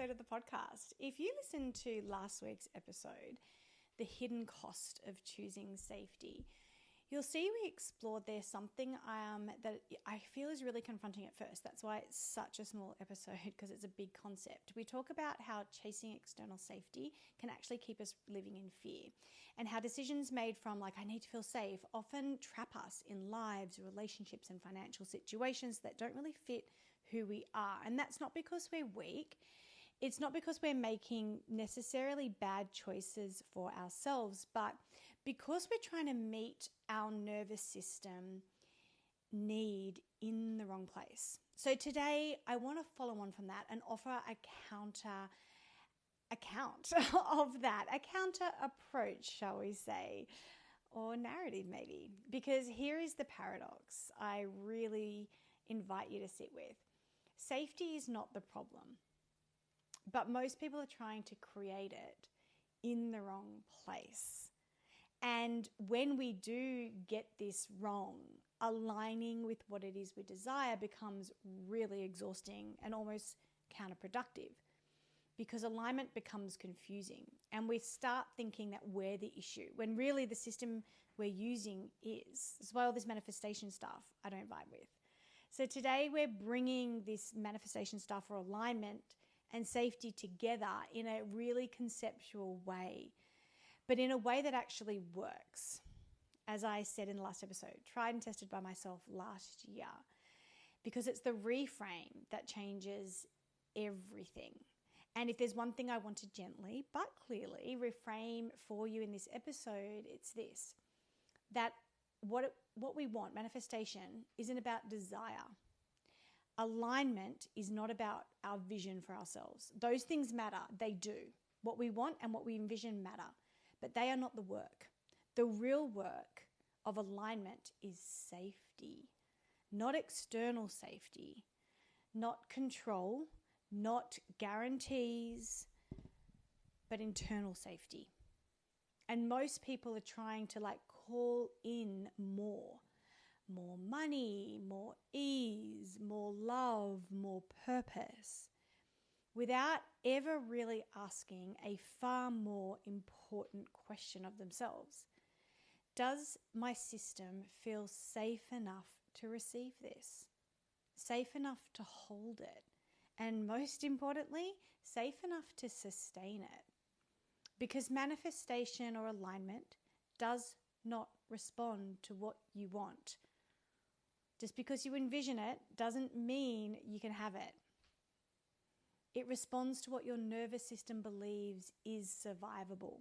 episode of the podcast. If you listened to last week's episode, The Hidden Cost of Choosing Safety, you'll see we explored there something that I feel is really confronting at first. That's why it's such a small episode, because it's a big concept. We talk about how chasing external safety can actually keep us living in fear, and how decisions made from like, I need to feel safe, often trap us in lives, relationships, and financial situations that don't really fit who we are. And that's not because we're weak. It's not because we're making necessarily bad choices for ourselves, but because we're trying to meet our nervous system need in the wrong place. So today I want to follow on from that and offer a counter account of that, a counter approach, shall we say, or narrative maybe. Because here is the paradox I really invite you to sit with. Safety is not the problem, but most people are trying to create it in the wrong place. And when we do get this wrong, aligning with what it is we desire becomes really exhausting and almost counterproductive, because alignment becomes confusing and we start thinking that we're the issue when really the system we're using is. That's why all this manifestation stuff I don't vibe with. So today we're bringing this manifestation stuff or alignment and safety together in a really conceptual way, but in a way that actually works. As I said in the last episode, tried and tested by myself last year, because it's the reframe that changes everything. And if there's one thing I want to gently but clearly reframe for you in this episode, it's this: that what we want, manifestation, isn't about desire. Alignment is not about our vision for ourselves. Those things matter. They do. What we want and what we envision matter, but they are not the work. The real work of alignment is safety, not external safety, not control, not guarantees, but internal safety. And most people are trying to call in more money, more ease, more love, more purpose, without ever really asking a far more important question of themselves. Does my system feel safe enough to receive this? Safe enough to hold it? And most importantly, safe enough to sustain it? Because manifestation or alignment does not respond to what you want. Just because you envision it doesn't mean you can have it. It responds to what your nervous system believes is survivable.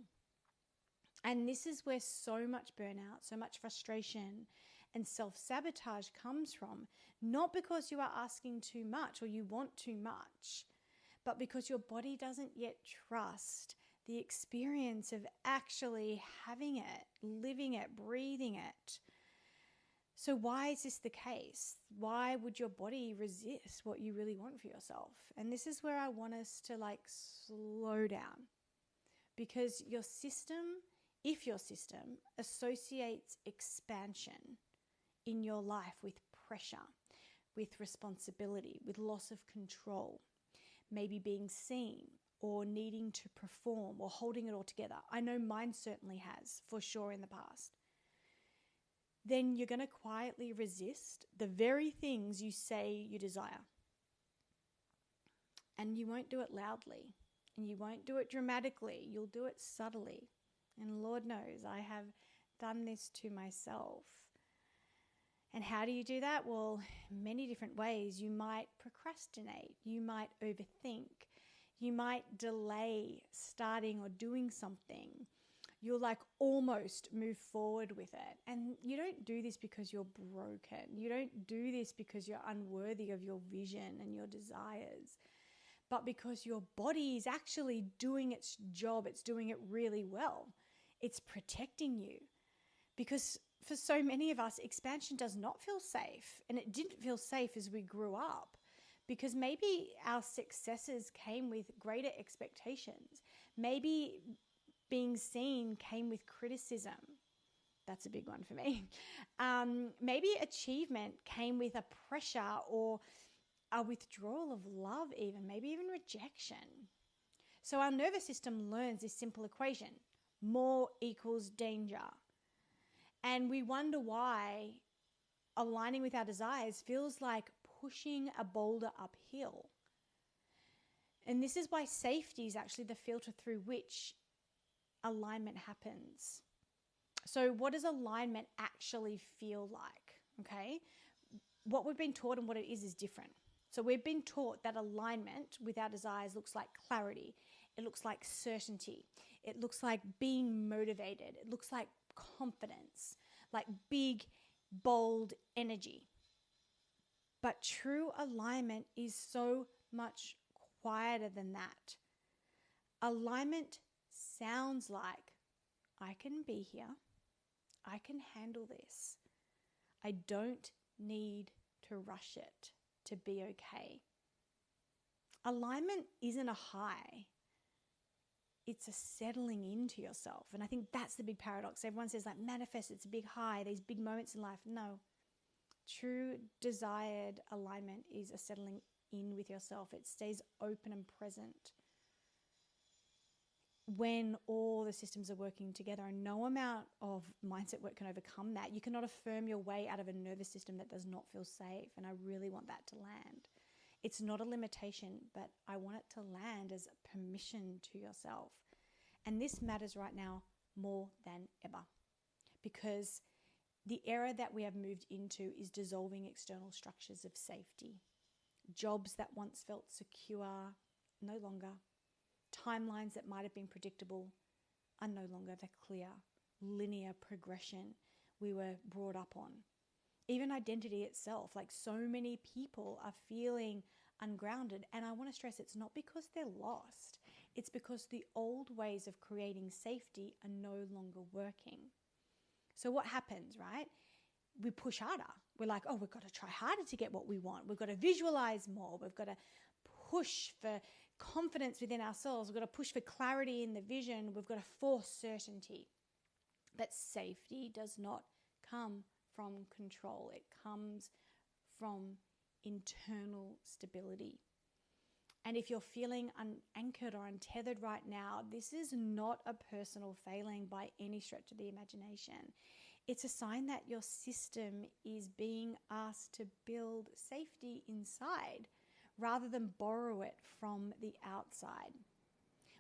And this is where so much burnout, so much frustration and self-sabotage comes from. Not because you are asking too much or you want too much, but because your body doesn't yet trust the experience of actually having it, living it, breathing it. So why is this the case? Why would your body resist what you really want for yourself? And this is where I want us to slow down, because your system, if your system associates expansion in your life with pressure, with responsibility, with loss of control, maybe being seen or needing to perform or holding it all together. I know mine certainly has, for sure, in the past. Then you're going to quietly resist the very things you say you desire. And you won't do it loudly, and you won't do it dramatically. You'll do it subtly. And Lord knows I have done this to myself. And how do you do that? Well, many different ways. You might procrastinate. You might overthink. You might delay starting or doing something. You'll almost move forward with it. And you don't do this because you're broken. You don't do this because you're unworthy of your vision and your desires, but because your body is actually doing its job. It's doing it really well. It's protecting you. Because for so many of us, expansion does not feel safe. And it didn't feel safe as we grew up, because maybe our successes came with greater expectations. Maybe being seen came with criticism. That's a big one for me. Maybe achievement came with a pressure or a withdrawal of love even, maybe even rejection. So our nervous system learns this simple equation: more equals danger. And we wonder why aligning with our desires feels like pushing a boulder uphill. And this is why safety is actually the filter through which alignment happens. So what does alignment actually feel like? Okay. What we've been taught and what it is different. So we've been taught that alignment with our desires looks like clarity. It looks like certainty. It looks like being motivated. It looks like confidence, like big, bold energy. But true alignment is so much quieter than that. Alignment sounds like, I can be here. I can handle this. I don't need to rush it to be okay. Alignment isn't a high. It's a settling into yourself. And I think that's the big paradox. Everyone says like manifest, it's a big high, these big moments in life. No. True desired alignment is a settling in with yourself. It stays open and present when all the systems are working together, and no amount of mindset work can overcome that. You cannot affirm your way out of a nervous system that does not feel safe. And I really want that to land. It's not a limitation, but I want it to land as permission to yourself. And this matters right now more than ever, because the era that we have moved into is dissolving external structures of safety. Jobs that once felt secure, no longer. Timelines that might have been predictable are no longer the clear, linear progression we were brought up on. Even identity itself, like so many people are feeling ungrounded. And I want to stress, it's not because they're lost. It's because the old ways of creating safety are no longer working. So what happens, right? We push harder. We're like, oh, we've got to try harder to get what we want. We've got to visualize more. We've got to push for confidence within ourselves. We've got to push for clarity in the vision. We've got to force certainty. But safety does not come from control. It comes from internal stability. And if you're feeling unanchored or untethered right now, this is not a personal failing by any stretch of the imagination. It's a sign that your system is being asked to build safety inside rather than borrow it from the outside.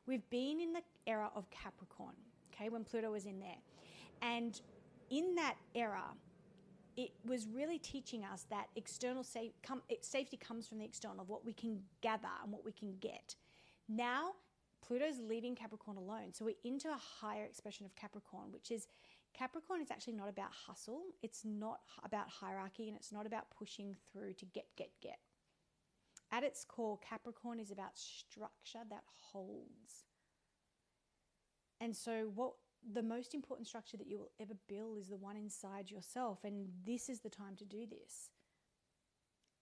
We've been in the era of Capricorn, okay, when Pluto was in there. And in that era, it was really teaching us that external safety comes from the external, of what we can gather and what we can get. Now, Pluto's leaving Capricorn alone. So we're into a higher expression of Capricorn, which is Capricorn is actually not about hustle. It's not about hierarchy, and it's not about pushing through to get. At its core, Capricorn is about structure that holds. And so the most important structure that you will ever build is the one inside yourself. And this is the time to do this.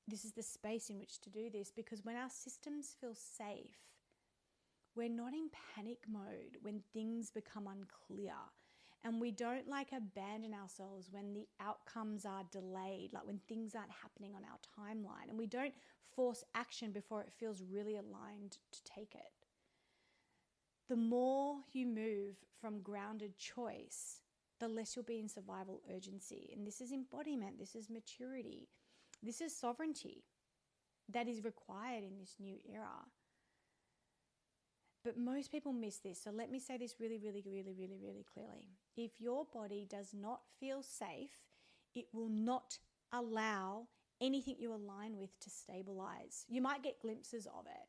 This is the space in which to do this, because when our systems feel safe, we're not in panic mode when things become unclear. And we don't abandon ourselves when the outcomes are delayed, like when things aren't happening on our timeline. And we don't force action before it feels really aligned to take it. The more you move from grounded choice, the less you'll be in survival urgency. And this is embodiment. This is maturity. This is sovereignty that is required in this new era. But most people miss this. So let me say this really, really, really, really, really clearly. If your body does not feel safe, it will not allow anything you align with to stabilize. You might get glimpses of it.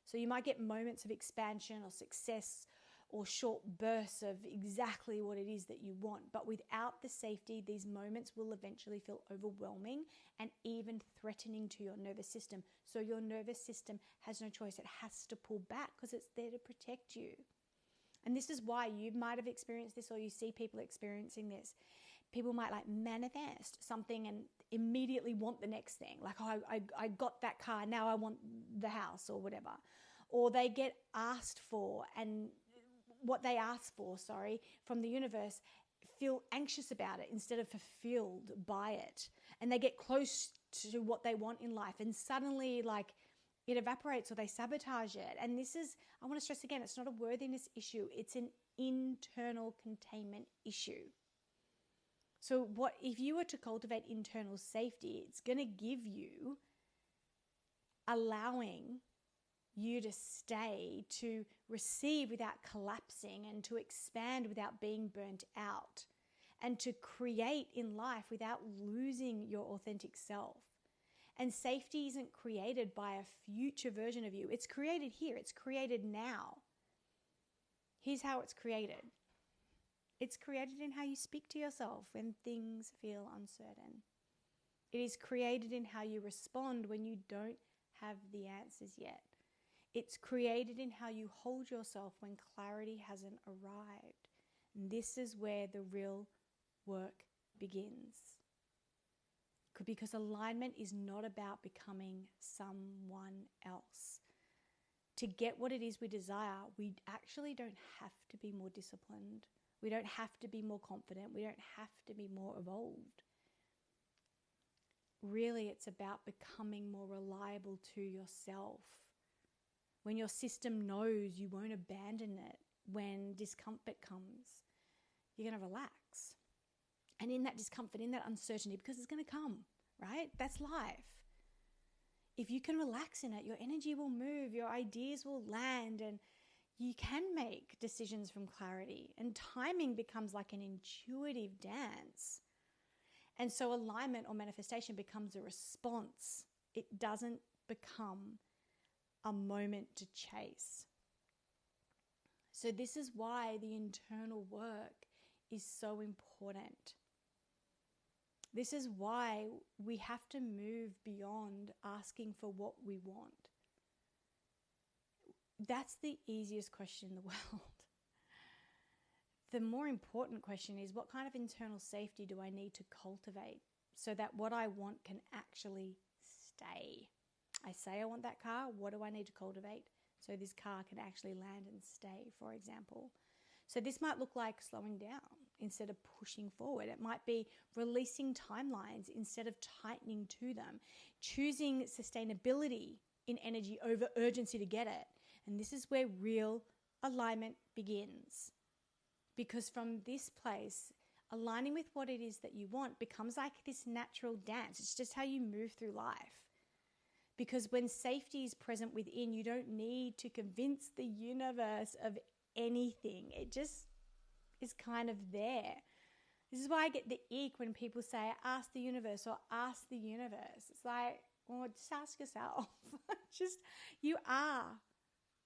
So you might get moments of expansion or success or short bursts of exactly what it is that you want. But without the safety, these moments will eventually feel overwhelming and even threatening to your nervous system. So your nervous system has no choice. It has to pull back because it's there to protect you. And this is why you might have experienced this, or you see people experiencing this. People might manifest something and immediately want the next thing. Like, oh, I got that car, now I want the house or whatever. Or they get asked for, and what they ask for, from the universe, feel anxious about it instead of fulfilled by it. And they get close to what they want in life, and suddenly like it evaporates or they sabotage it. And this is, I want to stress again, it's not a worthiness issue, it's an internal containment issue. So what if you were to cultivate internal safety, it's going to give you allowing you to stay, to receive without collapsing, and to expand without being burnt out, and to create in life without losing your authentic self. And safety isn't created by a future version of you. It's created here. It's created now. Here's how it's created. It's created in how you speak to yourself when things feel uncertain. It is created in how you respond when you don't have the answers yet. It's created in how you hold yourself when clarity hasn't arrived. And this is where the real work begins. Because alignment is not about becoming someone else. To get what it is we desire, we actually don't have to be more disciplined. We don't have to be more confident. We don't have to be more evolved. Really, it's about becoming more reliable to yourself. When your system knows you won't abandon it when discomfort comes, you're going to relax. And in that discomfort, in that uncertainty, because it's going to come, right? That's life. If you can relax in it, your energy will move, your ideas will land, and you can make decisions from clarity. And timing becomes like an intuitive dance. And so alignment or manifestation becomes a response. It doesn't become a moment to chase. So this is why the internal work is so important. This is why we have to move beyond asking for what we want. That's the easiest question in the world. The more important question is, what kind of internal safety do I need to cultivate so that what I want can actually stay? I say I want that car. What do I need to cultivate so this car can actually land and stay, for example? So this might look like slowing down instead of pushing forward. It might be releasing timelines instead of tightening to them, choosing sustainability in energy over urgency to get it. And this is where real alignment begins. Because from this place, aligning with what it is that you want becomes like this natural dance. It's just how you move through life. Because when safety is present within, you don't need to convince the universe of anything. It just is kind of there. This is why I get the ick when people say, ask the universe or ask the universe. It's like, well, just ask yourself. Just, you are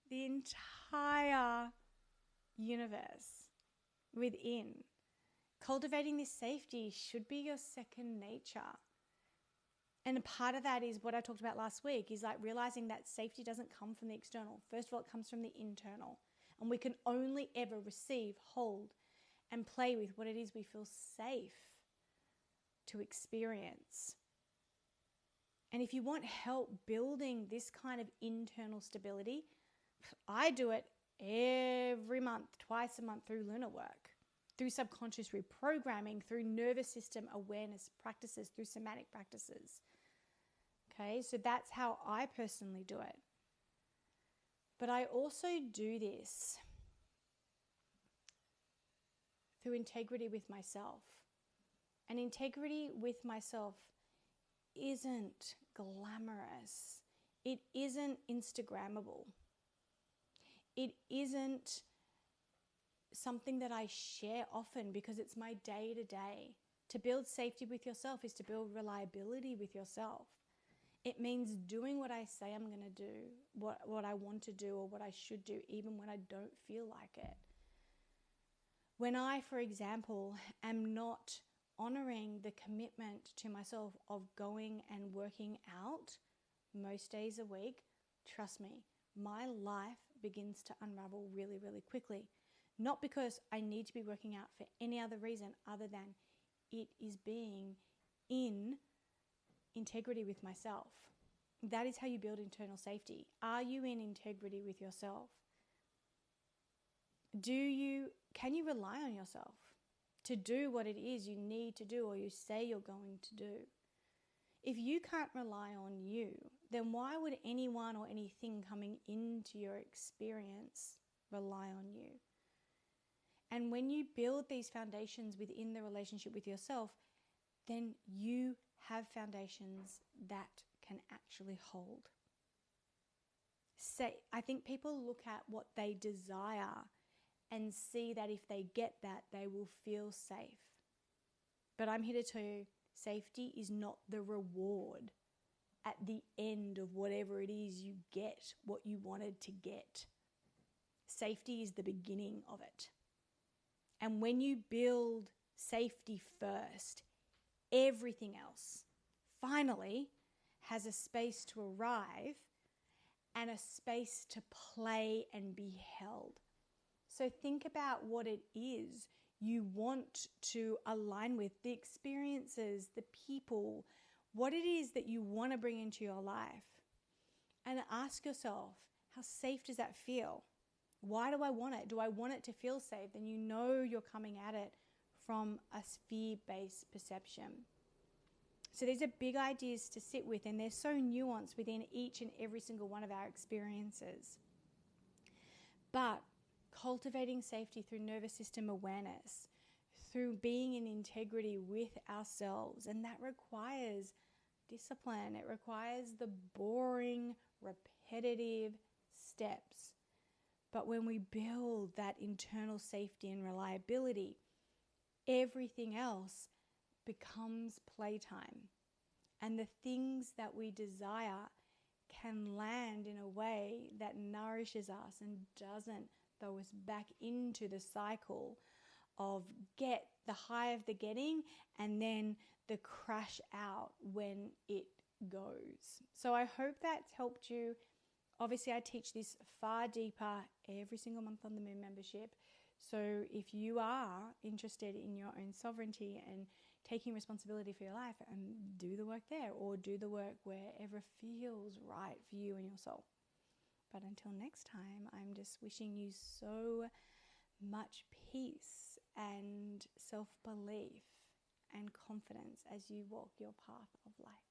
the entire universe within. Cultivating this safety should be your second nature. And a part of that is what I talked about last week, is like realizing that safety doesn't come from the external. First of all, it comes from the internal. And we can only ever receive, hold, and play with what it is we feel safe to experience. And if you want help building this kind of internal stability, I do it every month, twice a month, through lunar work, through subconscious reprogramming, through nervous system awareness practices, through somatic practices. Okay, so that's how I personally do it. But I also do this through integrity with myself. And integrity with myself isn't glamorous. It isn't Instagrammable. It isn't something that I share often because it's my day-to-day. To build safety with yourself is to build reliability with yourself. It means doing what I say I'm going to do, what I want to do or what I should do, even when I don't feel like it. When I, for example, am not honoring the commitment to myself of going and working out most days a week, trust me, my life begins to unravel really, really quickly. Not because I need to be working out for any other reason other than it is being in integrity with myself. That is how you build internal safety. Are you in integrity with yourself? Can you rely on yourself to do what it is you need to do or you say you're going to do? If you can't rely on you, then why would anyone or anything coming into your experience rely on you? And when you build these foundations within the relationship with yourself, then you have foundations that can actually hold. I think people look at what they desire and see that if they get that, they will feel safe. But I'm here to tell you, safety is not the reward at the end of whatever it is you get, what you wanted to get. Safety is the beginning of it. And when you build safety first, everything else finally has a space to arrive and a space to play and be held. So think about what it is you want to align with, the experiences, the people, what it is that you want to bring into your life. And ask yourself, how safe does that feel? Why do I want it? Do I want it to feel safe? Then you know you're coming at it from a fear-based perception. So these are big ideas to sit with, and they're so nuanced within each and every single one of our experiences. But cultivating safety through nervous system awareness, through being in integrity with ourselves, and that requires discipline. It requires the boring, repetitive steps. But when we build that internal safety and reliability, everything else becomes playtime. And the things that we desire can land in a way that nourishes us and doesn't throw us back into the cycle of get the high of the getting and then the crash out when it goes. So I hope that's helped you. Obviously, I teach this far deeper every single month on the Moon membership. So if you are interested in your own sovereignty and taking responsibility for your life, do the work there, or do the work wherever feels right for you and your soul. But until next time, I'm just wishing you so much peace and self-belief and confidence as you walk your path of light.